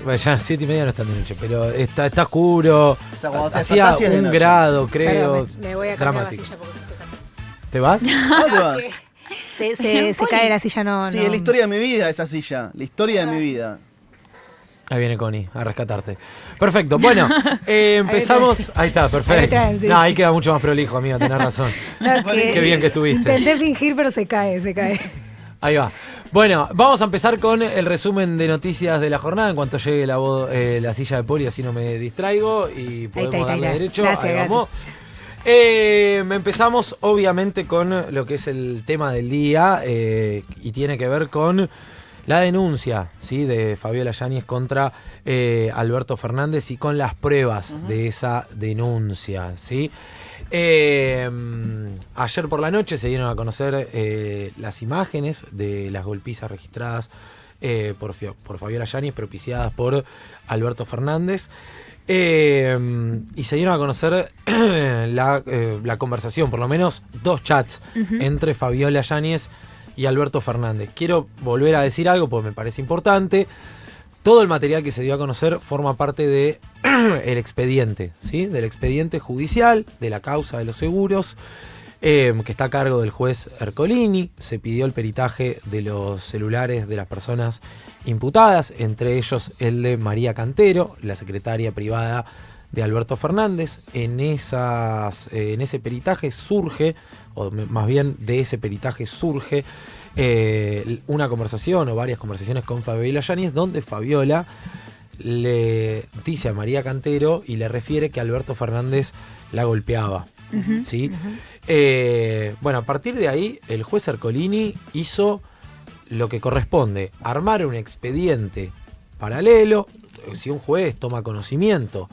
Bueno, ya 7:30 no está de noche, pero está oscuro. O sea, cuando te Hacía despertás sí es de 1 noche. grado, creo. Me voy a cambiar dramático. la silla porque estoy cayendo. ¿Te vas? ¿Dónde te vas? Se cae la silla, no. Sí, no. es la historia de mi vida esa silla. La historia de mi vida. Ahí viene Connie a rescatarte. Perfecto, bueno, empezamos. Ahí está, perfecto. Ahí está, sí. No, ahí queda mucho más prolijo, amigo, tenés razón. No, es que Qué bien que estuviste. Intenté fingir, pero se cae. Ahí va. Bueno, vamos a empezar con el resumen de noticias de la jornada en cuanto llegue la silla de Poli, así no me distraigo y podemos darle derecho. Gracias, ahí vamos. Empezamos obviamente con lo que es el tema del día y tiene que ver con la denuncia, ¿sí?, de Fabiola Yáñez contra Alberto Fernández y con las pruebas de esa denuncia, ¿sí? Ayer por la noche se dieron a conocer las imágenes de las golpizas registradas por Fabiola Yáñez, propiciadas por Alberto Fernández. Y se dieron a conocer la conversación, por lo menos 2 chats entre Fabiola Yáñez y Alberto Fernández. Quiero volver a decir algo porque me parece importante. Todo el material que se dio a conocer forma parte de el expediente, ¿sí?, del expediente judicial de la causa de los seguros, que está a cargo del juez Ercolini. Se pidió el peritaje de los celulares de las personas imputadas, entre ellos el de María Cantero, la secretaria privada de Alberto Fernández. En ese peritaje surge, o más bien de ese peritaje surge una conversación o varias conversaciones con Fabiola Yáñez, donde Fabiola le dice a María Cantero y le refiere que Alberto Fernández la golpeaba. ¿Sí? Bueno, a partir de ahí el juez Ercolini hizo lo que corresponde: armar un expediente paralelo. Si un juez toma conocimiento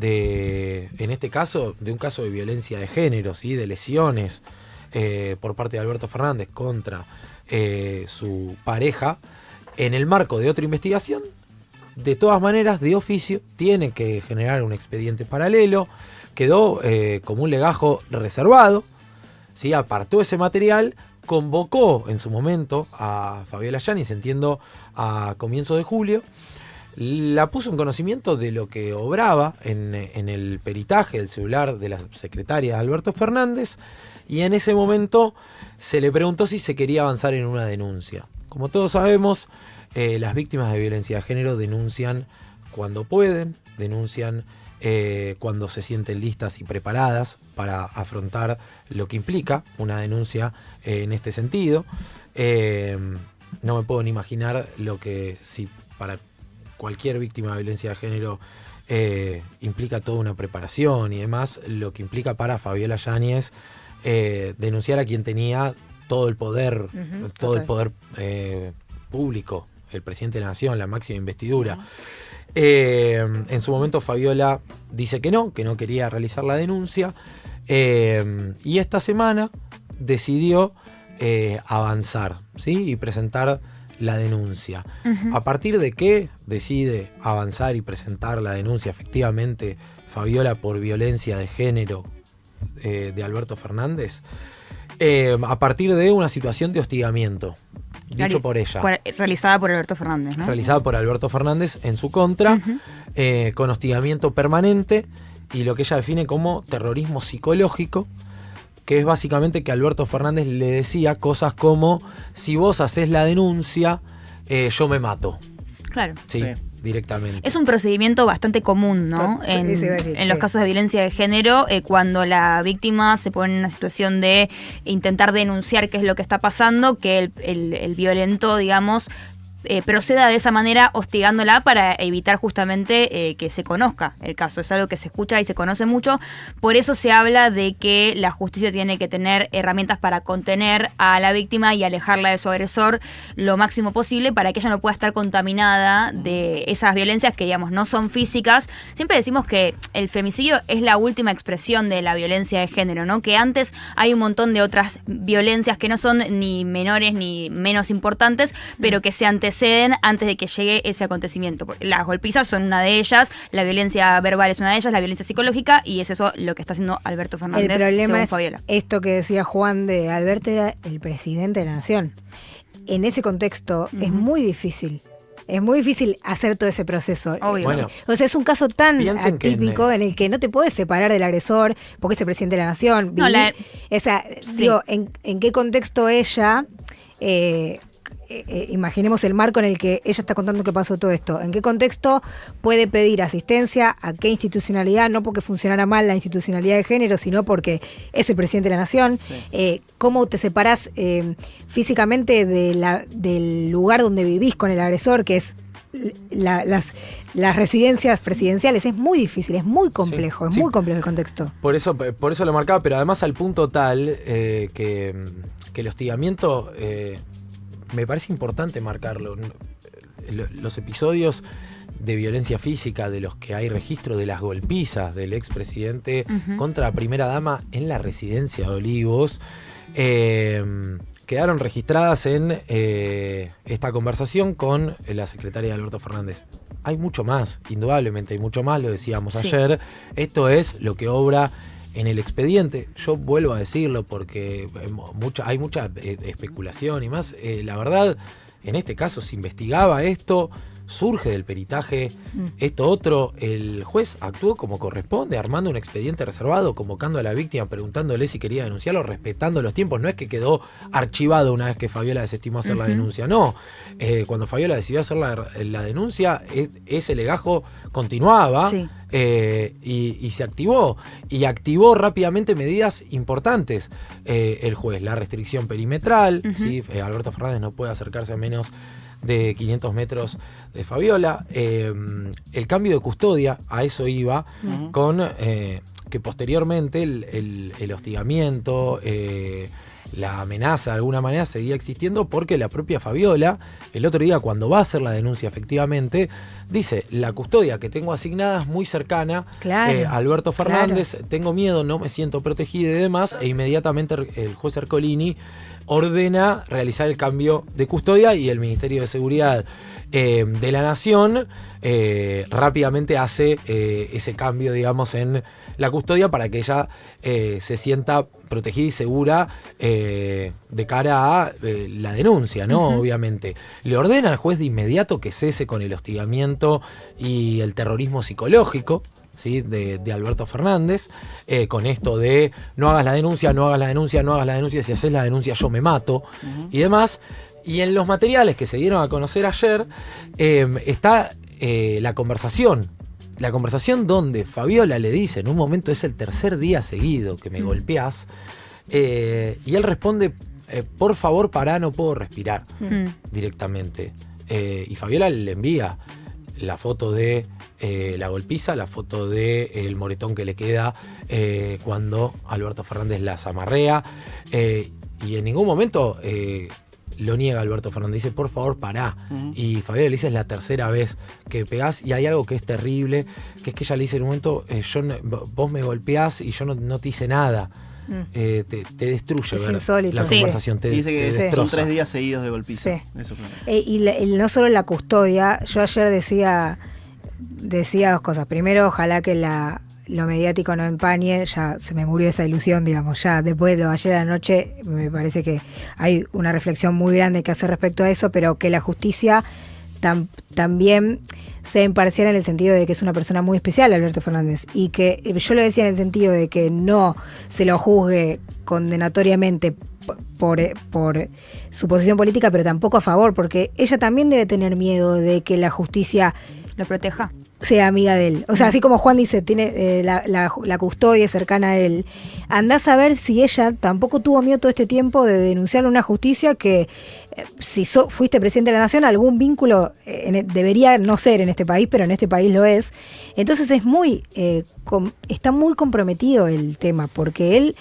en este caso, de un caso de violencia de género, ¿sí?, de lesiones por parte de Alberto Fernández contra su pareja, en el marco de otra investigación, de todas maneras, de oficio, tiene que generar un expediente paralelo. Quedó como un legajo reservado, ¿sí? Apartó ese material, convocó en su momento a Fabiola Yáñez, entiendo a comienzos de julio, la puso en conocimiento de lo que obraba en el peritaje del celular de la secretaria de Alberto Fernández, y en ese momento se le preguntó si se quería avanzar en una denuncia. Como todos sabemos, las víctimas de violencia de género denuncian cuando pueden, denuncian cuando se sienten listas y preparadas para afrontar lo que implica una denuncia en este sentido. No me puedo ni imaginar lo que, si para cualquier víctima de violencia de género implica toda una preparación y demás, lo que implica para Fabiola Yáñez denunciar a quien tenía todo el poder, el poder público, el presidente de la nación, la máxima investidura. En su momento Fabiola dice que no quería realizar la denuncia, y esta semana decidió avanzar, ¿sí?, y presentar la denuncia. ¿A partir de qué decide avanzar y presentar la denuncia efectivamente Fabiola por violencia de género de Alberto Fernández? A partir de una situación de hostigamiento dicho por ella. Realizada por Alberto Fernández, ¿no? Realizada por Alberto Fernández en su contra, con hostigamiento permanente y lo que ella define como terrorismo psicológico, que es básicamente que Alberto Fernández le decía cosas como: si vos hacés la denuncia, yo me mato. Claro. Sí. Directamente. Es un procedimiento bastante común, ¿no? En los casos de violencia de género, cuando la víctima se pone en una situación de intentar denunciar qué es lo que está pasando, que el violento, digamos, proceda de esa manera hostigándola para evitar justamente que se conozca el caso. Es algo que se escucha y se conoce mucho. Por eso se habla de que la justicia tiene que tener herramientas para contener a la víctima y alejarla de su agresor lo máximo posible para que ella no pueda estar contaminada de esas violencias que, digamos, no son físicas. Siempre decimos que el femicidio es la última expresión de la violencia de género, ¿no? Que antes hay un montón de otras violencias que no son ni menores ni menos importantes, pero que se anteceden antes de que llegue ese acontecimiento. Las golpizas son una de ellas, la violencia verbal es una de ellas, la violencia psicológica, y es eso lo que está haciendo Alberto Fernández. El problema según es Fabiola. Esto que decía Juan, de Alberto era el presidente de la nación. En ese contexto es muy difícil Es muy difícil hacer todo ese proceso. Obvio. Bueno, O sea, es un caso tan piensen que atípico en el que no te puedes separar del agresor porque es el presidente de la nación. No, O sea, Sí. digo, ¿en qué contexto ella... imaginemos el marco en el que ella está contando que pasó todo esto. ¿En qué contexto puede pedir asistencia? ¿A qué institucionalidad? No porque funcionara mal la institucionalidad de género, sino porque es el presidente de la nación. Sí. ¿Cómo te separás físicamente del lugar donde vivís con el agresor, que es las residencias presidenciales? Es muy difícil, es muy complejo, Sí, es sí. muy complejo el contexto. Por eso lo marcaba, pero además al punto tal que el hostigamiento, me parece importante marcarlo. Los episodios de violencia física de los que hay registro, de las golpizas del expresidente contra la primera dama en la residencia de Olivos, quedaron registradas en esta conversación con la secretaria Alberto Fernández. Hay mucho más, indudablemente hay mucho más, lo decíamos ayer. Esto es lo que obra en el expediente. Yo vuelvo a decirlo porque hay mucha especulación y más. La verdad, en este caso se investigaba esto, surge del peritaje esto otro. El juez actuó como corresponde, armando un expediente reservado, convocando a la víctima, preguntándole si quería denunciarlo, respetando los tiempos. No es que quedó archivado una vez que Fabiola desestimó hacer la denuncia, no. Cuando Fabiola decidió hacer la denuncia, ese legajo continuaba. Sí. Y se activó. Y activó rápidamente medidas importantes el juez. La restricción perimetral, ¿sí? Alberto Fernández no puede acercarse a menos de 500 metros de Fabiola. El cambio de custodia, a eso iba, con que posteriormente el hostigamiento, la amenaza de alguna manera seguía existiendo porque la propia Fabiola, el otro día cuando va a hacer la denuncia efectivamente, dice, la custodia que tengo asignada es muy cercana a Alberto Fernández, tengo miedo, no me siento protegida y demás, e inmediatamente el juez Ercolini ordena realizar el cambio de custodia y el Ministerio de Seguridad de la Nación rápidamente hace ese cambio, digamos, en la custodia para que ella se sienta protegida y segura de cara a la denuncia, ¿no? Obviamente. Le ordena al juez de inmediato que cese con el hostigamiento y el terrorismo psicológico, ¿sí? de Alberto Fernández, con esto de no hagas la denuncia, no hagas la denuncia, no hagas la denuncia, si haces la denuncia yo me mato y demás. Y en los materiales que se dieron a conocer ayer está la conversación donde Fabiola le dice, en un momento es el tercer día seguido que me golpeás, y él responde, por favor pará, no puedo respirar, directamente. Y Fabiola le envía la foto de la golpiza, la foto de el moretón que le queda cuando Alberto Fernández la zamarrea, y en ningún momento lo niega Alberto Fernández, dice por favor pará, y Fabiola le dice es la tercera vez que pegás, y hay algo que es terrible, que es que ella le dice en un momento, vos me golpeás y yo no te hice nada. Te destruye Es ver insólito. la Sí. conversación, te Dice que destroza. son 3 días seguidos de golpiza. Sí. Eso, claro. Y no solo la custodia, yo ayer decía dos cosas. Primero, ojalá que lo mediático no empañe, ya se me murió esa ilusión, digamos, ya después de lo de ayer a la noche me parece que hay una reflexión muy grande que hacer respecto a eso, pero que la justicia también sea imparcial en el sentido de que es una persona muy especial, Alberto Fernández, y que yo lo decía en el sentido de que no se lo juzgue condenatoriamente por su posición política, pero tampoco a favor, porque ella también debe tener miedo de que la justicia lo proteja, sea amiga de él. O sea, así como Juan dice, tiene la custodia cercana a él. Andás a ver si ella tampoco tuvo miedo todo este tiempo de denunciar a una justicia que, si fuiste presidente de la nación, algún vínculo debería no ser en este país, pero en este país lo es. Entonces es está muy comprometido el tema, porque él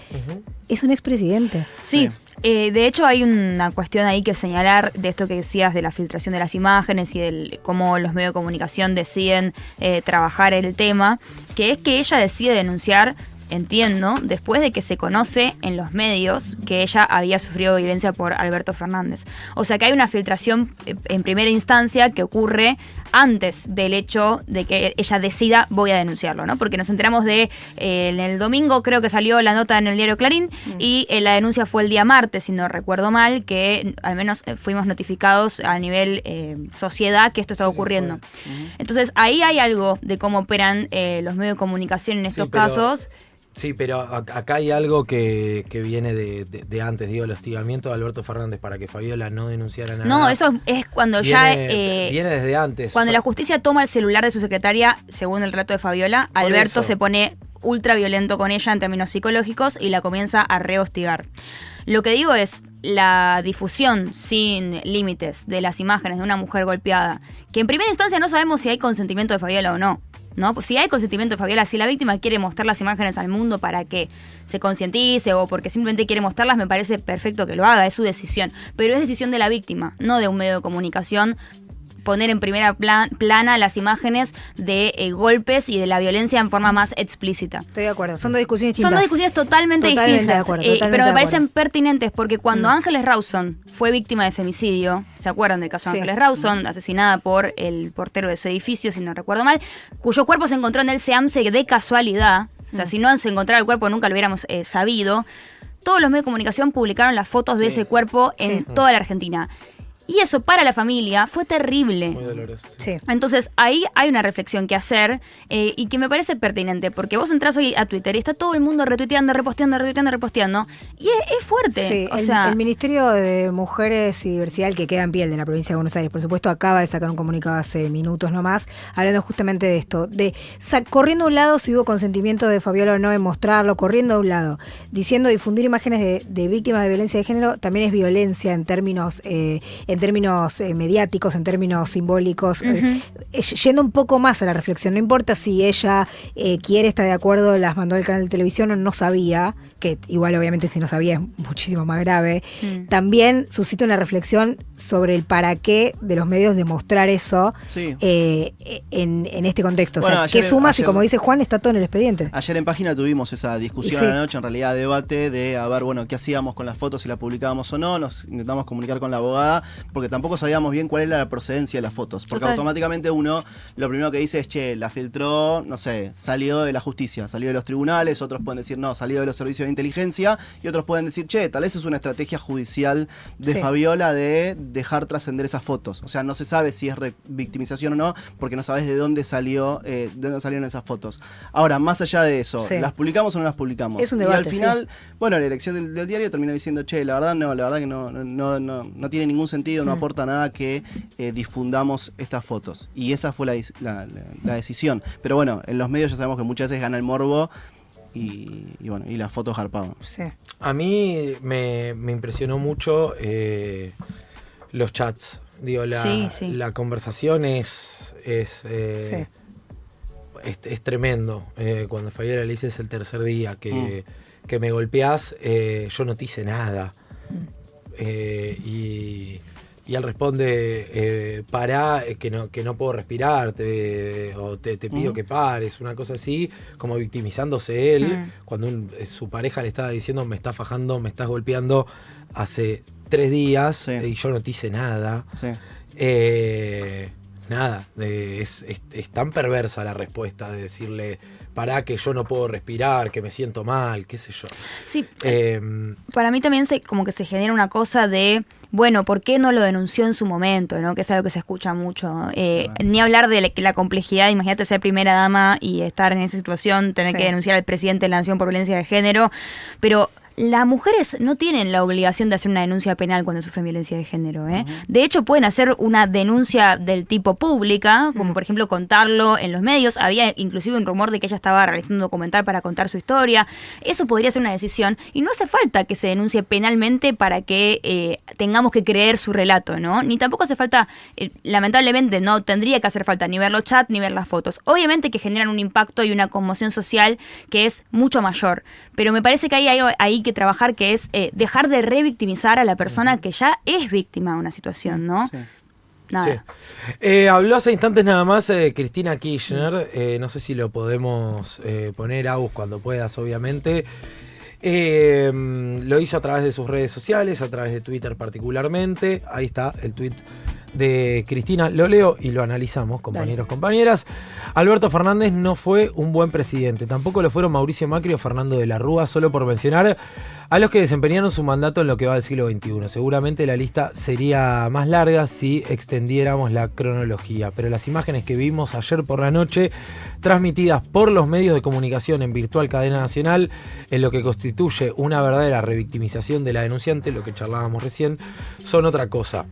es un expresidente. Sí. De hecho hay una cuestión ahí que señalar de esto que decías de la filtración de las imágenes y de cómo los medios de comunicación deciden trabajar el tema, que es que ella decide denunciar entiendo, después de que se conoce en los medios que ella había sufrido violencia por Alberto Fernández. O sea que hay una filtración en primera instancia que ocurre antes del hecho de que ella decida voy a denunciarlo, ¿no? Porque nos enteramos de en el domingo creo que salió la nota en el diario Clarín y la denuncia fue el día martes, si no recuerdo mal, que al menos fuimos notificados a nivel sociedad que esto estaba ocurriendo. Entonces ahí hay algo de cómo operan los medios de comunicación en estos casos. Sí, pero acá hay algo que viene de antes, digo, el hostigamiento de Alberto Fernández para que Fabiola no denunciara nada. No, eso es cuando viene desde antes. Cuando la justicia toma el celular de su secretaria, según el relato de Fabiola, Alberto se pone ultra violento con ella en términos psicológicos y la comienza a rehostigar. Lo que digo es la difusión sin límites de las imágenes de una mujer golpeada, que en primera instancia no sabemos si hay consentimiento de Fabiola o no. ¿No? Pues si hay consentimiento de Fabiola, si la víctima quiere mostrar las imágenes al mundo para que se concientice o porque simplemente quiere mostrarlas, me parece perfecto que lo haga, es su decisión. Pero es decisión de la víctima, no de un medio de comunicación, poner en primera plana las imágenes de golpes y de la violencia en forma más explícita. Estoy de acuerdo, son dos discusiones distintas. Son dos discusiones totalmente distintas, de acuerdo, pero me parecen pertinentes porque cuando Ángeles Rawson fue víctima de femicidio, ¿se acuerdan del caso de Ángeles Rawson? Asesinada por el portero de su edificio, si no recuerdo mal, cuyo cuerpo se encontró en el SEAMSE de casualidad, o sea, si no se encontrara el cuerpo nunca lo hubiéramos sabido. Todos los medios de comunicación publicaron las fotos de ese cuerpo en toda la Argentina. Y eso para la familia fue terrible. Muy doloroso. Sí. Entonces ahí hay una reflexión que hacer y que me parece pertinente, porque vos entrás hoy a Twitter y está todo el mundo retuiteando, reposteando, y es fuerte. Sí, el Ministerio de Mujeres y Diversidad, el que queda en pie, el de la provincia de Buenos Aires, por supuesto, acaba de sacar un comunicado hace minutos nomás, hablando justamente de esto, de corriendo a un lado si hubo consentimiento de Fabiola o no en mostrarlo, corriendo a un lado, diciendo difundir imágenes de víctimas de violencia de género también es violencia en términos mediáticos, en términos simbólicos, yendo un poco más a la reflexión. No importa si ella quiere, está de acuerdo, las mandó al canal de televisión o no sabía, que igual obviamente si no sabía es muchísimo más grave. También suscita una reflexión sobre el para qué de los medios de mostrar eso en este contexto. Bueno, o sea, ¿qué sumas? Y como dice Juan, está todo en el expediente. Ayer en Página tuvimos esa discusión a la noche, en realidad debate de a ver, bueno, qué hacíamos con las fotos, si las publicábamos o no. Nos intentamos comunicar con la abogada porque tampoco sabíamos bien cuál era la procedencia de las fotos. Porque automáticamente uno lo primero que dice es, che, la filtró, no sé, salió de la justicia, salió de los tribunales, otros pueden decir, no, salió de los servicios de inteligencia, y otros pueden decir, che, tal vez es una estrategia judicial de Fabiola de dejar trascender esas fotos. O sea, no se sabe si es victimización o no, porque no sabes de dónde salieron esas fotos. Ahora, más allá de eso, ¿las publicamos o no las publicamos? Es un debate, y al final, bueno, la elección del diario terminó diciendo, che, la verdad que no tiene ningún sentido, no aporta nada que difundamos estas fotos. Y esa fue la decisión. Pero bueno, en los medios ya sabemos que muchas veces gana el morbo y las fotos garpaban. Sí. A mí me impresionó mucho los chats. Digo, la conversación es tremendo. Cuando Fabiola le dice es el tercer día que me golpeás, yo no te hice nada. Y él responde, pará, que no puedo respirar, o te pido que pares, una cosa así, como victimizándose él, cuando su pareja le estaba diciendo, me estás fajando, me estás golpeando hace 3 días, y yo no te hice nada. Sí. Es tan perversa la respuesta de decirle, pará que yo no puedo respirar, que me siento mal, qué sé yo. Sí, para mí también como que se genera una cosa de, bueno, ¿por qué no lo denunció en su momento? ¿No? Que es algo que se escucha mucho. Ni hablar de la complejidad, imagínate ser primera dama y estar en esa situación, tener que denunciar al presidente de la nación por violencia de género, pero las mujeres no tienen la obligación de hacer una denuncia penal cuando sufren violencia de género. De hecho, pueden hacer una denuncia del tipo pública, como por ejemplo contarlo en los medios. Había inclusive un rumor de que ella estaba realizando un documental para contar su historia. Eso podría ser una decisión. Y no hace falta que se denuncie penalmente para que tengamos que creer su relato, ¿no? Ni tampoco hace falta, lamentablemente, no tendría que hacer falta ni ver los chats ni ver las fotos. Obviamente que generan un impacto y una conmoción social que es mucho mayor. Pero me parece que hay algo ahí que trabajar, que es dejar de revictimizar a la persona que ya es víctima de una situación, ¿no? Sí. nada. Sí. Habló hace instantes nada más Cristina Kirchner, no sé si lo podemos poner, Agus, cuando puedas, obviamente. Lo hizo a través de sus redes sociales, a través de Twitter particularmente. Ahí está el tweet de Cristina, lo leo y lo analizamos, compañeros, compañeras. Alberto Fernández no fue un buen presidente, tampoco lo fueron Mauricio Macri o Fernando de la Rúa, solo por mencionar a los que desempeñaron su mandato en lo que va del siglo XXI. Seguramente la lista sería más larga si extendiéramos la cronología, pero las imágenes que vimos ayer por la noche, transmitidas por los medios de comunicación en virtual cadena nacional, en lo que constituye una verdadera revictimización de la denunciante, lo que charlábamos recién, son otra cosa.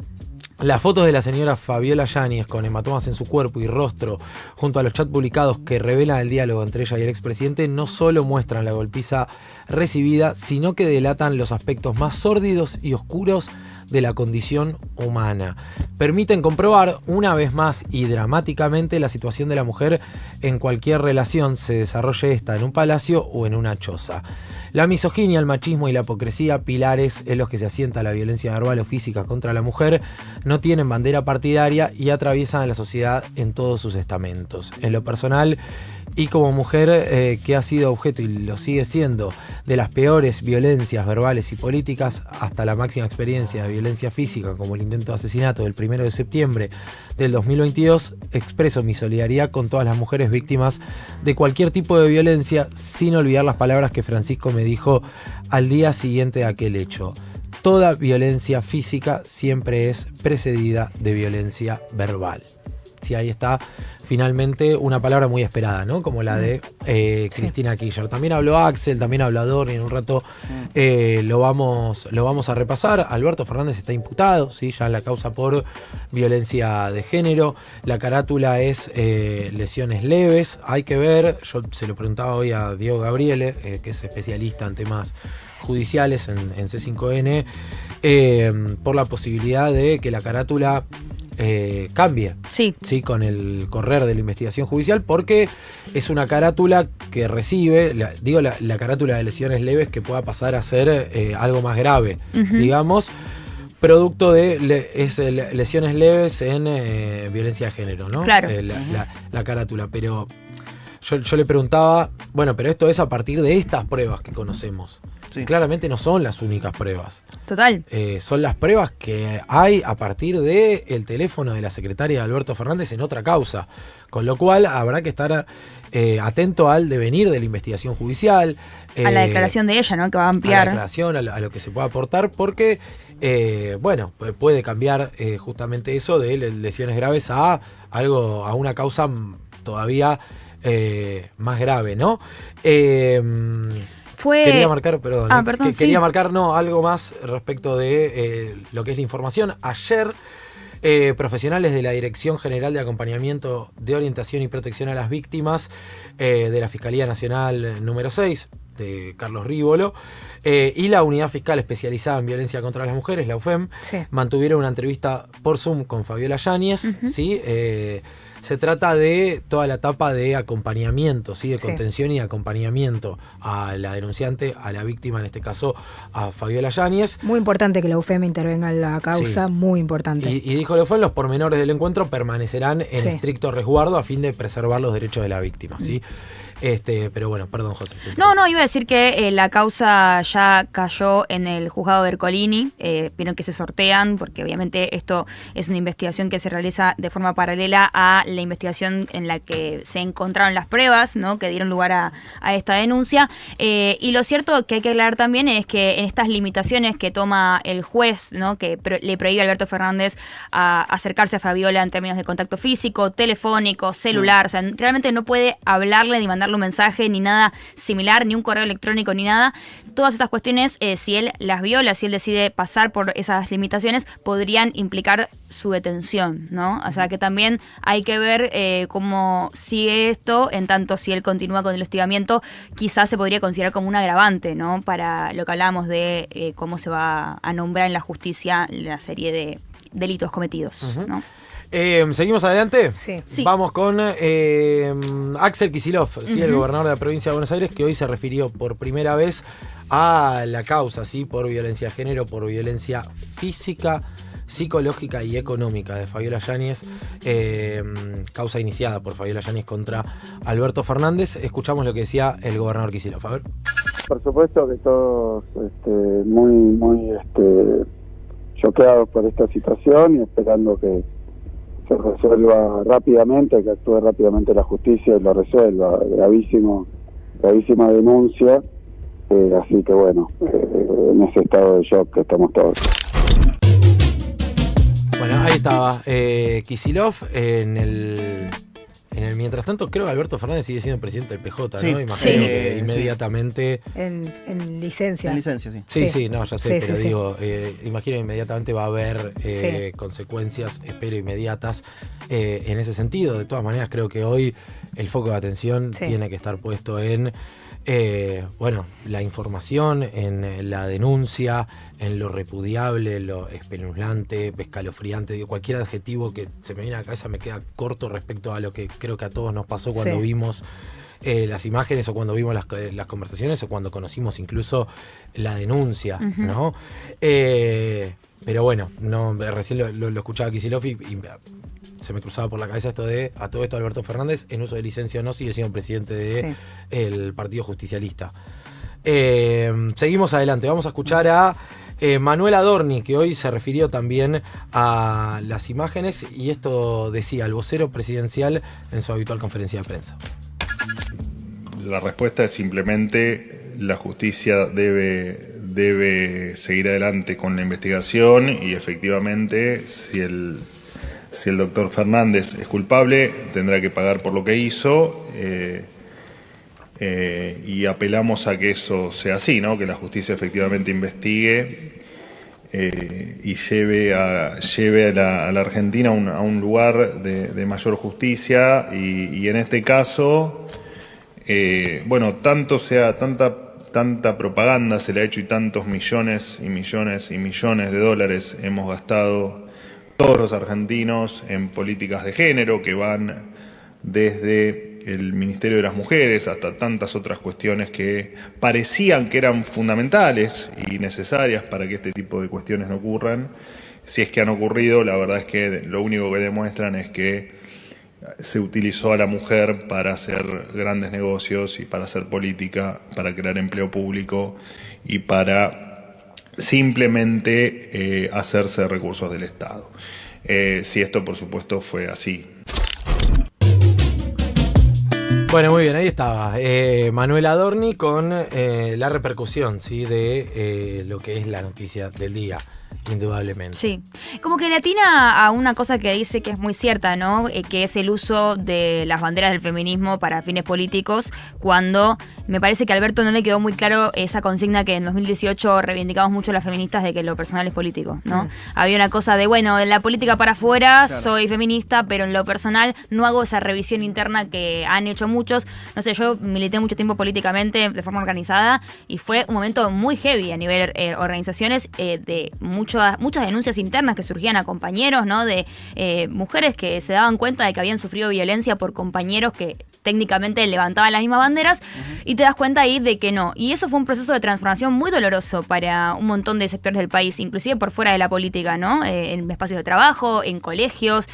Las fotos de la señora Fabiola Yáñez con hematomas en su cuerpo y rostro, junto a los chats publicados que revelan el diálogo entre ella y el expresidente, no solo muestran la golpiza recibida, sino que delatan los aspectos más sórdidos y oscuros de la condición humana. Permiten comprobar una vez más y dramáticamente la situación de la mujer en cualquier relación, se desarrolle esta en un palacio o en una choza. La misoginia, el machismo y la hipocresía, pilares en los que se asienta la violencia verbal o física contra la mujer, no tienen bandera partidaria y atraviesan a la sociedad en todos sus estamentos. En lo personal, y como mujer que ha sido objeto y lo sigue siendo de las peores violencias verbales y políticas, hasta la máxima experiencia de violencia física como el intento de asesinato del 1 de septiembre del 2022, expreso mi solidaridad con todas las mujeres víctimas de cualquier tipo de violencia, sin olvidar las palabras que Francisco me dijo al día siguiente de aquel hecho. Toda violencia física siempre es precedida de violencia verbal. Sí, ahí está finalmente una palabra muy esperada, ¿no? Como la de Cristina Kirchner. También habló Axel, también habló Adorni, en un rato lo vamos a repasar. Alberto Fernández está imputado, ¿sí? Ya en la causa por violencia de género. La carátula es lesiones leves. Hay que ver, yo se lo preguntaba hoy a Diego Gabriele, que es especialista en temas judiciales en C5N, por la posibilidad de que la carátula cambie, sí, con el correr de la investigación judicial, porque es una carátula que recibe, la carátula de lesiones leves que pueda pasar a ser algo más grave, digamos, producto de lesiones leves en violencia de género, ¿no? Claro. La carátula, pero yo le preguntaba, bueno, pero esto es a partir de estas pruebas que conocemos. Sí. Claramente no son las únicas pruebas. Total. Son las pruebas que hay a partir del teléfono de la secretaria de Alberto Fernández en otra causa. Con lo cual habrá que estar atento al devenir de la investigación judicial. A la declaración de ella, ¿no? Que va a ampliar. A la declaración, a lo que se pueda aportar, porque, puede cambiar justamente eso de lesiones graves a una causa todavía más grave, ¿no? Quería marcar, quería marcar algo más respecto de lo que es la información. Ayer, profesionales de la Dirección General de Acompañamiento de Orientación y Protección a las Víctimas de la Fiscalía Nacional número 6, de Carlos Rívolo, y la Unidad Fiscal Especializada en Violencia contra las Mujeres, la UFEM, mantuvieron una entrevista por Zoom con Fabiola Yáñez, ¿sí? Se trata de toda la etapa de acompañamiento, ¿sí? De contención y acompañamiento a la denunciante, a la víctima, en este caso a Fabiola Yáñez. Muy importante que la UFEM intervenga en la causa, muy importante. Y dijo la UFEM, los pormenores del encuentro permanecerán en estricto resguardo a fin de preservar los derechos de la víctima, ¿sí? Pero bueno, perdón, José. No, iba a decir que la causa ya cayó en el juzgado de Ercolini, vieron que se sortean, porque obviamente esto es una investigación que se realiza de forma paralela a la investigación en la que se encontraron las pruebas, ¿no? Que dieron lugar a esta denuncia. Y lo cierto que hay que aclarar también es que en estas limitaciones que toma el juez, ¿no? Que le prohíbe a Alberto Fernández a acercarse a Fabiola en términos de contacto físico, telefónico, celular, o sea, realmente no puede hablarle ni mandarle un mensaje ni nada similar, ni un correo electrónico ni nada. Todas estas cuestiones, si él las viola, si él decide pasar por esas limitaciones, podrían implicar su detención, ¿no? O sea que también hay que ver cómo sigue esto, en tanto si él continúa con el hostigamiento, quizás se podría considerar como un agravante, ¿no? Para lo que hablábamos de cómo se va a nombrar en la justicia la serie de delitos cometidos, ¿no? ¿Seguimos adelante? Sí. Vamos con Axel Kicillof, ¿sí? El gobernador de la provincia de Buenos Aires, que hoy se refirió por primera vez a la causa, ¿sí? Por violencia de género, por violencia física psicológica y económica de Fabiola Yáñez, causa iniciada por Fabiola Yáñez contra Alberto Fernández. Escuchamos lo que decía el gobernador Kicillof. A ver. Por supuesto que todos muy choqueados por esta situación y esperando que se resuelva rápidamente, que actúe rápidamente la justicia y lo resuelva. Gravísima denuncia, así que bueno, en ese estado de shock que estamos todos. Bueno, ahí estaba Kicillof en el mientras tanto. Creo que Alberto Fernández sigue siendo presidente del PJ, sí, ¿no? Imagino que inmediatamente... En licencia. En licencia, sí. Sí, no, ya sé, pero digo, imagino que inmediatamente va a haber consecuencias, espero, inmediatas en ese sentido. De todas maneras, creo que hoy el foco de atención tiene que estar puesto en la información, en la denuncia, en lo repudiable, lo espeluznante, escalofriante, digo, cualquier adjetivo que se me viene a la cabeza me queda corto respecto a lo que creo que a todos nos pasó cuando vimos las imágenes, o cuando vimos las conversaciones, o cuando conocimos incluso la denuncia, ¿no? Pero bueno, recién lo escuchaba Kicillof y se me cruzaba por la cabeza esto de, a todo esto, Alberto Fernández, en uso de licencia o no, sigue siendo presidente del Partido Justicialista. Seguimos adelante, vamos a escuchar a Manuel Adorni, que hoy se refirió también a las imágenes, y esto decía el vocero presidencial en su habitual conferencia de prensa. La respuesta es simplemente la justicia debe seguir adelante con la investigación, y efectivamente si el doctor Fernández es culpable tendrá que pagar por lo que hizo, y apelamos a que eso sea así, ¿no? Que la justicia efectivamente investigue y lleve a la Argentina a un lugar de mayor justicia, y en este caso tanta propaganda se le ha hecho, y tantos millones y millones y millones de dólares hemos gastado todos los argentinos en políticas de género, que van desde el Ministerio de las Mujeres hasta tantas otras cuestiones que parecían que eran fundamentales y necesarias para que este tipo de cuestiones no ocurran. Si es que han ocurrido, la verdad es que lo único que demuestran es que se utilizó a la mujer para hacer grandes negocios y para hacer política, para crear empleo público y para simplemente hacerse de recursos del Estado. Si esto, por supuesto, fue así. Bueno, muy bien, ahí estaba Manuel Adorni con la repercusión, ¿sí? De lo que es la noticia del día, indudablemente. Sí, como que le atina a una cosa que dice que es muy cierta, ¿no? Que es el uso de las banderas del feminismo para fines políticos, cuando me parece que a Alberto no le quedó muy claro esa consigna que en 2018 reivindicamos mucho las feministas, de que lo personal es político, ¿no? Había una cosa de, bueno, en la política para afuera soy feminista, pero en lo personal no hago esa revisión interna que han hecho muchos. No sé, yo milité mucho tiempo políticamente de forma organizada, y fue un momento muy heavy a nivel organizaciones, de muchas denuncias internas que surgían a compañeros, ¿no? De mujeres que se daban cuenta de que habían sufrido violencia por compañeros que técnicamente levantaban las mismas banderas, y te das cuenta ahí de que no. Y eso fue un proceso de transformación muy doloroso para un montón de sectores del país, inclusive por fuera de la política, ¿no? En espacios de trabajo, en colegios.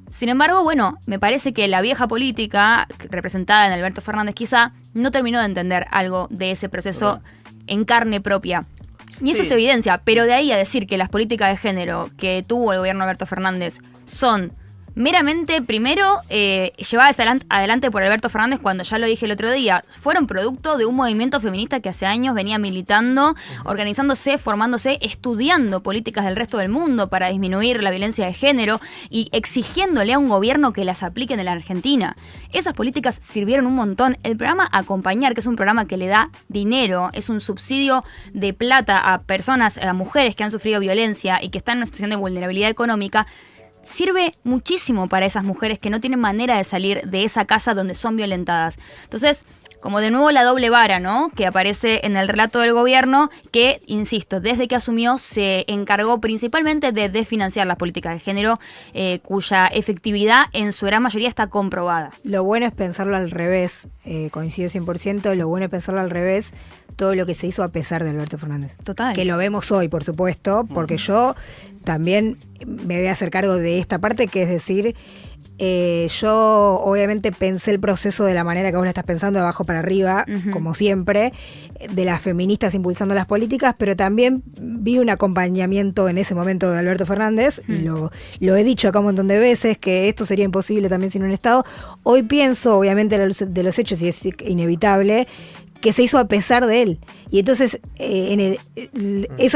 Sin embargo, bueno, me parece que la vieja política, representada en Alberto Fernández quizá, no terminó de entender algo de ese proceso en carne propia. Y eso es evidencia, pero de ahí a decir que las políticas de género que tuvo el gobierno de Alberto Fernández son meramente, primero, llevadas adelante por Alberto Fernández, cuando ya lo dije el otro día, fueron producto de un movimiento feminista que hace años venía militando, organizándose, formándose, estudiando políticas del resto del mundo para disminuir la violencia de género y exigiéndole a un gobierno que las apliquen en la Argentina. Esas políticas sirvieron un montón. El programa Acompañar, que es un programa que le da dinero, es un subsidio de plata a personas, a mujeres que han sufrido violencia y que están en una situación de vulnerabilidad económica, sirve muchísimo para esas mujeres que no tienen manera de salir de esa casa donde son violentadas. Entonces, como de nuevo la doble vara, ¿no? Que aparece en el relato del gobierno, que, insisto, desde que asumió se encargó principalmente de desfinanciar las políticas de género, cuya efectividad en su gran mayoría está comprobada. Lo bueno es pensarlo al revés, coincido 100%, lo bueno es pensarlo al revés, todo lo que se hizo a pesar de Alberto Fernández. Total. Que lo vemos hoy, por supuesto, porque yo también me voy a hacer cargo de esta parte, que es decir, yo obviamente pensé el proceso de la manera que vos lo estás pensando, de abajo para arriba, como siempre, de las feministas impulsando las políticas, pero también vi un acompañamiento en ese momento de Alberto Fernández, y lo he dicho acá un montón de veces, que esto sería imposible también sin un Estado. Hoy pienso, obviamente, de los hechos, y es inevitable, que se hizo a pesar de él. Y entonces, eso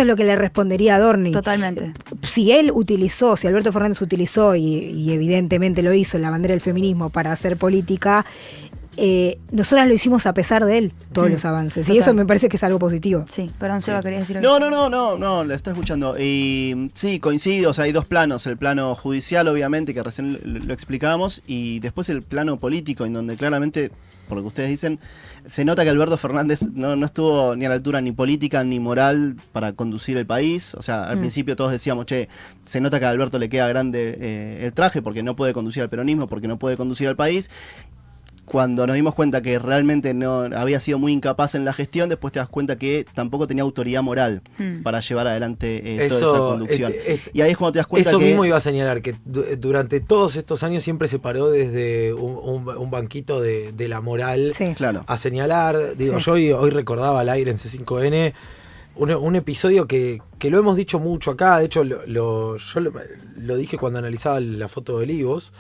es lo que le respondería a Adorni. Totalmente. Si Alberto Fernández utilizó, y evidentemente lo hizo, la bandera del feminismo para hacer política, nosotras lo hicimos a pesar de él, todos los avances. Total. Y eso me parece que es algo positivo. Sí, perdón, Seba, querías decir algo. No, la está escuchando. Y sí, coincido, o sea, hay dos planos. El plano judicial, obviamente, que recién lo explicábamos, y después el plano político, en donde claramente, por lo que ustedes dicen, se nota que Alberto Fernández no estuvo ni a la altura ni política ni moral para conducir el país. O sea, al principio todos decíamos, se nota que a Alberto le queda grande el traje porque no puede conducir al peronismo, porque no puede conducir al país. Cuando nos dimos cuenta que realmente no había sido muy incapaz en la gestión, después te das cuenta que tampoco tenía autoridad moral para llevar adelante toda esa conducción. Y ahí es cuando te das cuenta eso que... mismo iba a señalar, que durante todos estos años siempre se paró desde un banquito de la moral, claro, a señalar. Digo, yo hoy recordaba al aire en C5N un episodio que lo hemos dicho mucho acá. De hecho, yo lo dije cuando analizaba la foto de Olivos.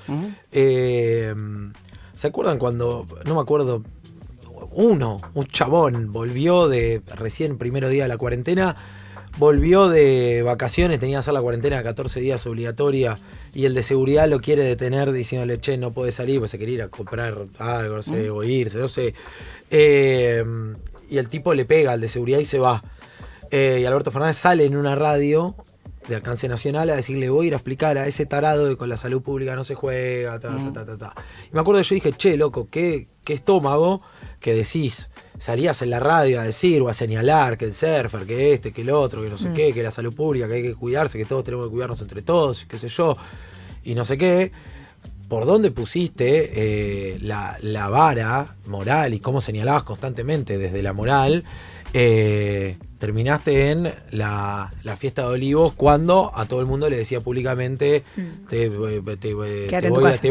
¿Se acuerdan cuando, no me acuerdo, un chabón volvió de recién primero día de la cuarentena, volvió de vacaciones, tenía que hacer la cuarentena de 14 días obligatoria, y el de seguridad lo quiere detener diciéndole, no puede salir, pues se quiere ir a comprar algo, no sé, o irse, no sé. Y el tipo le pega al de seguridad y se va. Y Alberto Fernández sale en una radio de alcance nacional a decirle, voy a ir a explicar a ese tarado que con la salud pública no se juega, Y me acuerdo que yo dije, loco, qué estómago que decís, salías en la radio a decir o a señalar que el surfer, que que el otro, que no sé qué, que la salud pública, que hay que cuidarse, que todos tenemos que cuidarnos entre todos, qué sé yo, y no sé qué. ¿Por dónde pusiste la vara moral y cómo señalabas constantemente desde la moral? Terminaste en la fiesta de Olivos cuando a todo el mundo le decía públicamente te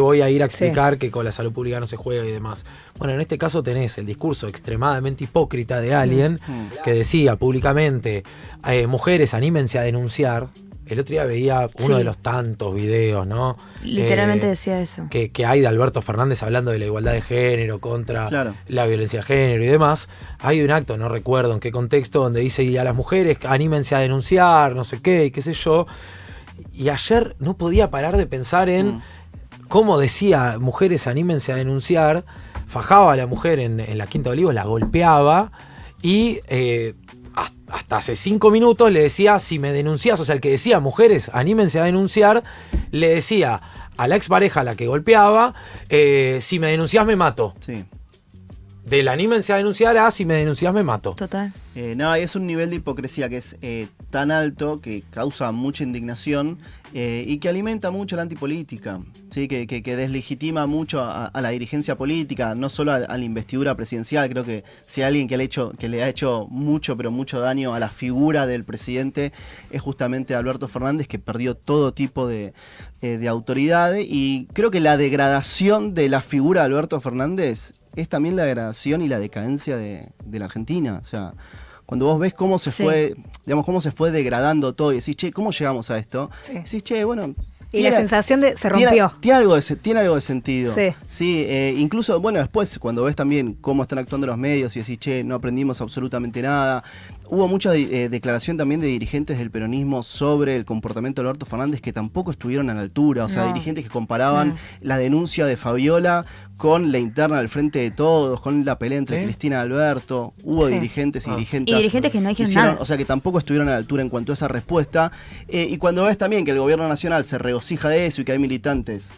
voy a ir a explicar que con la salud pública no se juega y demás. Bueno, en este caso tenés el discurso extremadamente hipócrita de alguien que decía públicamente, mujeres, anímense a denunciar. El otro día veía uno de los tantos videos, ¿no? Literalmente decía eso. Que hay de Alberto Fernández hablando de la igualdad de género contra la violencia de género y demás. Hay un acto, no recuerdo en qué contexto, donde dice, y a las mujeres anímense a denunciar, no sé qué, y qué sé yo. Y ayer no podía parar de pensar en cómo decía, mujeres anímense a denunciar, fajaba a la mujer en la Quinta de Olivos, la golpeaba y... hasta hace 5 minutos le decía, si me denunciás, o sea, el que decía, mujeres, anímense a denunciar, le decía a la expareja a la que golpeaba, si me denunciás me mato. Sí. Del anímense a denunciar a si me denunciás me mato. Total. Es un nivel de hipocresía que es tan alto que causa mucha indignación y que alimenta mucho la antipolítica, ¿sí? que deslegitima mucho a la dirigencia política, no solo a la investidura presidencial. Creo que si hay alguien que le ha hecho mucho, pero mucho daño a la figura del presidente es justamente Alberto Fernández, que perdió todo tipo de autoridad, y creo que la degradación de la figura de Alberto Fernández es también la degradación y la decadencia de la Argentina. O sea, cuando vos ves cómo se fue, digamos, cómo se fue degradando todo y decís, ¿cómo llegamos a esto? Decís, bueno... Y la sensación de se rompió. Tiene algo de sentido. Sí, incluso, bueno, después cuando ves también cómo están actuando los medios y decís, no aprendimos absolutamente nada. Hubo mucha declaración también de dirigentes del peronismo sobre el comportamiento de Alberto Fernández que tampoco estuvieron a la altura. O sea, dirigentes que comparaban la denuncia de Fabiola con la interna del Frente de Todos, con la pelea entre Cristina y Alberto. Hubo dirigentes y dirigentes. Y dirigentes que no dijeron nada. O sea, que tampoco estuvieron a la altura en cuanto a esa respuesta. Y cuando ves también que el gobierno nacional se regocija de eso y que hay militantes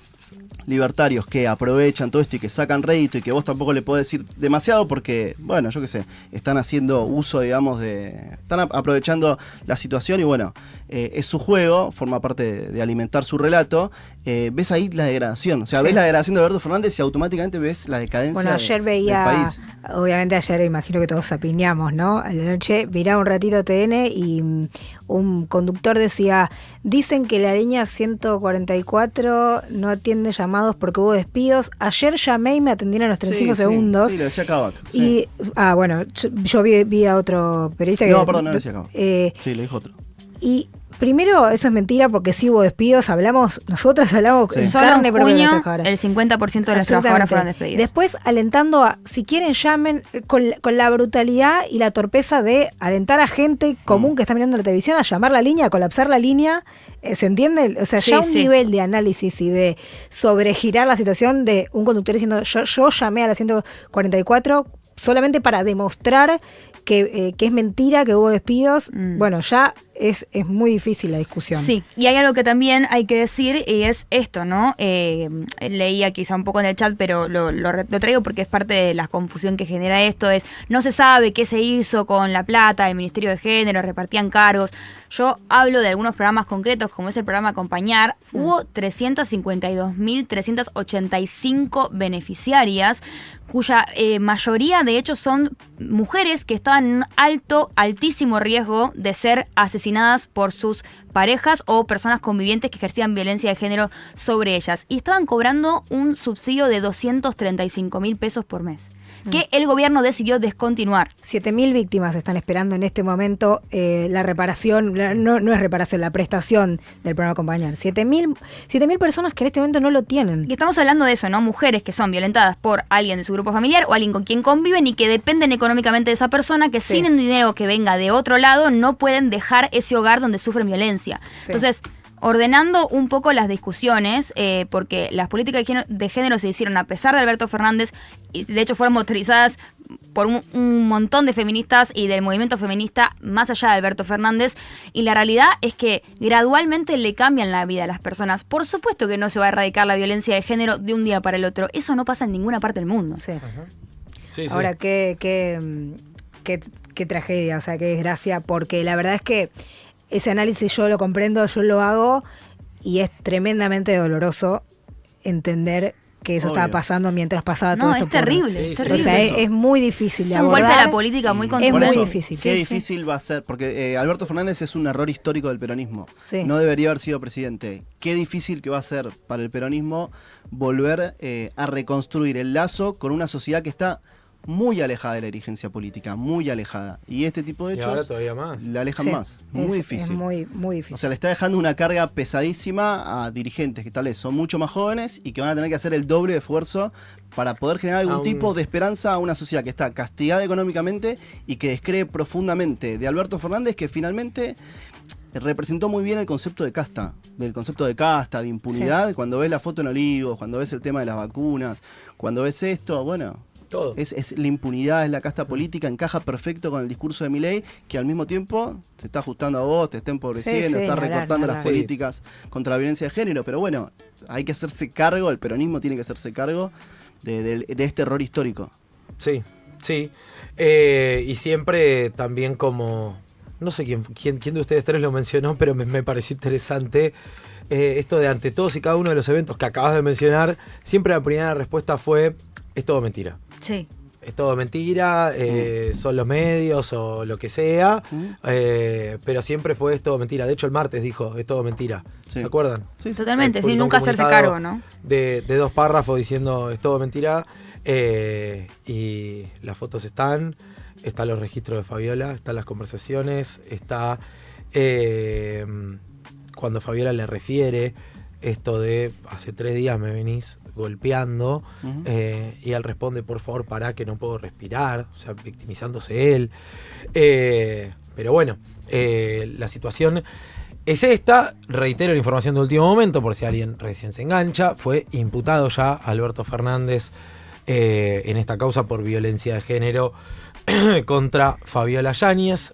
libertarios que aprovechan todo esto y que sacan rédito y que vos tampoco le podés decir demasiado porque, bueno, yo qué sé, están haciendo uso, digamos, están aprovechando la situación y bueno, es su juego, forma parte de alimentar su relato. Ves ahí la degradación, o sea, ves la degradación de Alberto Fernández y automáticamente ves la decadencia ayer veía, del país. Obviamente ayer imagino que todos apiñamos, ¿no? A la noche miraba un ratito TN y un conductor decía, dicen que la línea 144 no atiende llamados porque hubo despidos. Ayer llamé y me atendieron a los 35 segundos. Sí, lo decía Kavak. Y, bueno, yo vi a otro periodista que... No, perdón, no lo decía Kavak. Sí, lo dijo otro. Y primero, eso es mentira porque sí hubo despidos, nosotras hablamos en Solo carne en propia de junio, las trabajadoras. el 50% de las trabajadoras fueron despedidas. Después, alentando a, si quieren llamen, con la brutalidad y la torpeza de alentar a gente común que está mirando la televisión a llamar la línea, a colapsar la línea, ¿se entiende? O sea, ya un nivel de análisis y de sobregirar la situación de un conductor diciendo, yo llamé a la 144 solamente para demostrar que es mentira, que hubo despidos. Bueno, ya es muy difícil la discusión. Sí, y hay algo que también hay que decir y es esto, ¿no? Leía quizá un poco en el chat, pero lo traigo porque es parte de la confusión que genera esto, es no se sabe qué se hizo con la plata del Ministerio de Género, repartían cargos. Yo hablo de algunos programas concretos, como es el programa Acompañar. Hubo 352.385 beneficiarias, cuya mayoría de hecho son mujeres que estaban en un altísimo riesgo de ser asesinadas por sus parejas o personas convivientes que ejercían violencia de género sobre ellas. Y estaban cobrando un subsidio de 235.000 pesos por mes, que el gobierno decidió descontinuar. 7.000 víctimas están esperando en este momento la reparación, no es reparación, la prestación del programa Acompañar. 7.000 personas que en este momento no lo tienen. Y estamos hablando de eso, ¿no? Mujeres que son violentadas por alguien de su grupo familiar o alguien con quien conviven y que dependen económicamente de esa persona, que sin un dinero que venga de otro lado no pueden dejar ese hogar donde sufren violencia. Sí. Entonces, ordenando un poco las discusiones, porque las políticas de género se hicieron a pesar de Alberto Fernández, y de hecho fueron motorizadas por un montón de feministas y del movimiento feminista más allá de Alberto Fernández, y la realidad es que gradualmente le cambian la vida a las personas. Por supuesto que no se va a erradicar la violencia de género de un día para el otro, eso no pasa en ninguna parte del mundo. Sí. Sí, ahora, qué tragedia, o sea, qué desgracia, porque la verdad es que ese análisis yo lo comprendo, yo lo hago y es tremendamente doloroso entender que eso estaba pasando mientras pasaba todo esto. No, es terrible, es terrible. O sea, es muy difícil de abordar. Es un golpe a la política muy contundente. Es muy difícil. Qué difícil va a ser, porque Alberto Fernández es un error histórico del peronismo. Sí. No debería haber sido presidente. Qué difícil que va a ser para el peronismo volver a reconstruir el lazo con una sociedad que está muy alejada de la dirigencia política, muy alejada. Y este tipo de hechos ahora todavía más. la alejan más. Muy difícil. Es muy difícil. O sea, le está dejando una carga pesadísima a dirigentes que tal vez son mucho más jóvenes y que van a tener que hacer el doble de esfuerzo para poder generar algún tipo de esperanza a una sociedad que está castigada económicamente y que descree profundamente de Alberto Fernández, que finalmente representó muy bien el concepto de casta, del concepto de casta, de impunidad. Sí. Cuando ves la foto en Olivos, cuando ves el tema de las vacunas, cuando ves esto, bueno, todo. Es la impunidad, es la casta política, encaja perfecto con el discurso de Milei, que al mismo tiempo te está ajustando a vos, te está empobreciendo, está recortando las políticas contra la violencia de género. Pero bueno, hay que hacerse cargo, el peronismo tiene que hacerse cargo de este error histórico. Sí, sí. Y siempre también como, no sé quién de ustedes tres lo mencionó, pero me pareció interesante esto de ante todos y cada uno de los eventos que acabas de mencionar, siempre la primera respuesta fue, es todo mentira. Sí. Es todo mentira, son los medios o lo que sea, pero siempre fue es todo mentira. De hecho, el martes dijo, es todo mentira. Sí. ¿Se acuerdan? Sí, totalmente, sin nunca hacerse cargo, ¿no? De 2 párrafos diciendo, es todo mentira, y las fotos están los registros de Fabiola, están las conversaciones, está cuando Fabiola le refiere esto de, hace 3 días me venís golpeando, y él responde, por favor, pará que no puedo respirar, o sea, victimizándose él. Pero bueno, la situación es esta. Reitero la información de último momento, por si alguien recién se engancha. Fue imputado ya Alberto Fernández en esta causa por violencia de género contra Fabiola Yáñez.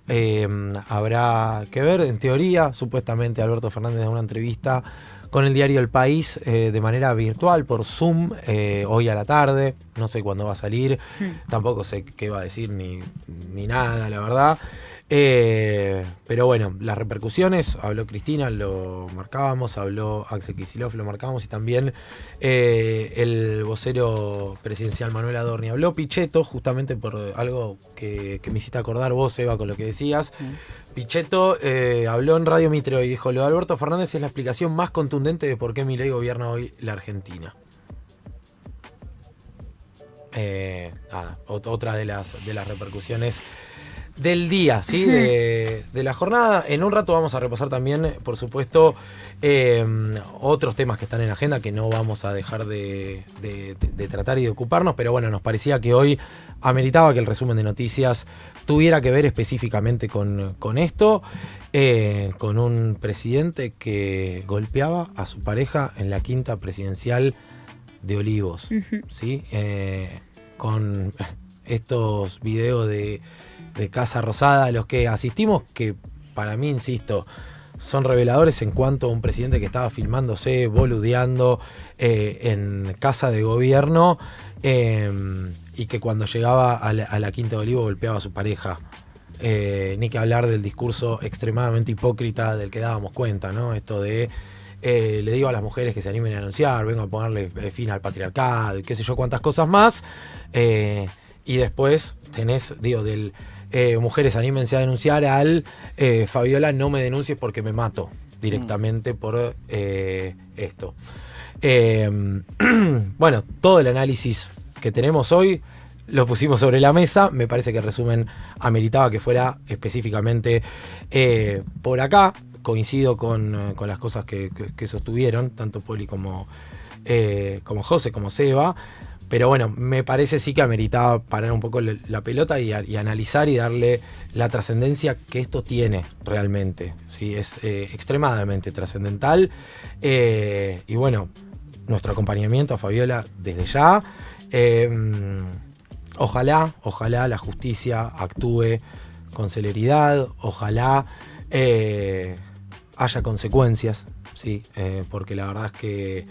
Habrá que ver, en teoría, supuestamente Alberto Fernández en una entrevista con el diario El País de manera virtual por Zoom hoy a la tarde. No sé cuándo va a salir, tampoco sé qué va a decir ni nada, la verdad. Pero bueno, las repercusiones, habló Cristina, lo marcábamos, habló Axel Kicillof, lo marcábamos, y también el vocero presidencial Manuel Adorni. Habló Pichetto, justamente por algo que me hiciste acordar vos, Eva, con lo que decías. Pichetto habló en Radio Mitre y dijo: lo de Alberto Fernández es la explicación más contundente de por qué Milei gobierna hoy la Argentina. Otra de las repercusiones del día, ¿sí? de la jornada. En un rato vamos a repasar también, por supuesto, otros temas que están en la agenda que no vamos a dejar de tratar y de ocuparnos, pero bueno, nos parecía que hoy ameritaba que el resumen de noticias tuviera que ver específicamente con esto, con un presidente que golpeaba a su pareja en la quinta presidencial de Olivos, ¿sí? Con estos videos de Casa Rosada a los que asistimos, que para mí, insisto, son reveladores en cuanto a un presidente que estaba filmándose, boludeando en casa de gobierno, y que cuando llegaba a la Quinta de Olivos golpeaba a su pareja. Ni que hablar del discurso extremadamente hipócrita del que dábamos cuenta, ¿no? Esto de le digo a las mujeres que se animen a anunciar, vengo a ponerle fin al patriarcado y qué sé yo cuántas cosas más. Y después tenés, del mujeres anímense a denunciar al Fabiola, no me denuncies porque me mato directamente por esto. Bueno, todo el análisis que tenemos hoy lo pusimos sobre la mesa. Me parece que el resumen ameritaba que fuera específicamente por acá. Coincido con las cosas que sostuvieron, tanto Poli como José, como Seba. Pero bueno, me parece sí que ameritaba parar un poco la pelota y analizar y darle la trascendencia que esto tiene realmente. ¿Sí? Es extremadamente trascendental. Y bueno, nuestro acompañamiento a Fabiola desde ya. Ojalá la justicia actúe con celeridad. Ojalá haya consecuencias, ¿sí? Porque la verdad es que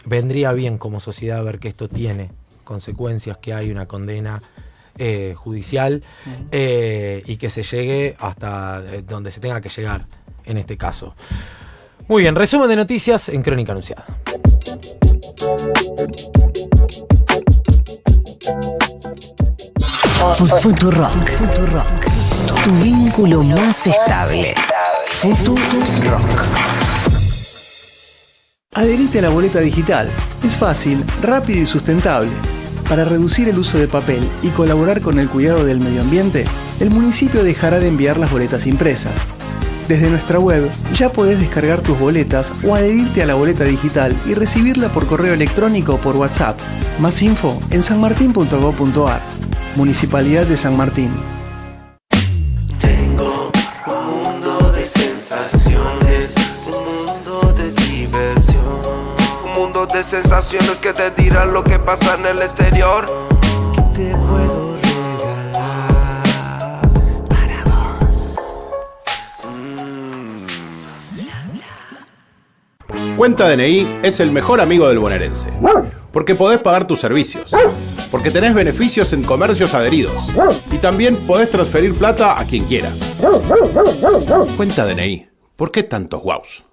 vendría bien como sociedad ver que esto tiene consecuencias, que hay una condena judicial y que se llegue hasta donde se tenga que llegar en este caso. Muy bien, resumen de noticias en Crónica Anunciada. Futurock. Tu vínculo más estable. Futurock. Adherite a la boleta digital. Es fácil, rápido y sustentable. Para reducir el uso de papel y colaborar con el cuidado del medio ambiente, el municipio dejará de enviar las boletas impresas. Desde nuestra web ya podés descargar tus boletas o adherirte a la boleta digital y recibirla por correo electrónico o por WhatsApp. Más info en sanmartin.gov.ar. Municipalidad de San Martín. Tengo un mundo de sensaciones, un mundo de diversión, un mundo de sensaciones que te dirán lo que pasa en el exterior. ¿Qué te puedo regalar para vos? Cuenta DNI es el mejor amigo del bonaerense, porque podés pagar tus servicios, porque tenés beneficios en comercios adheridos y también podés transferir plata a quien quieras. Cuenta DNI, ¿por qué tantos guaus?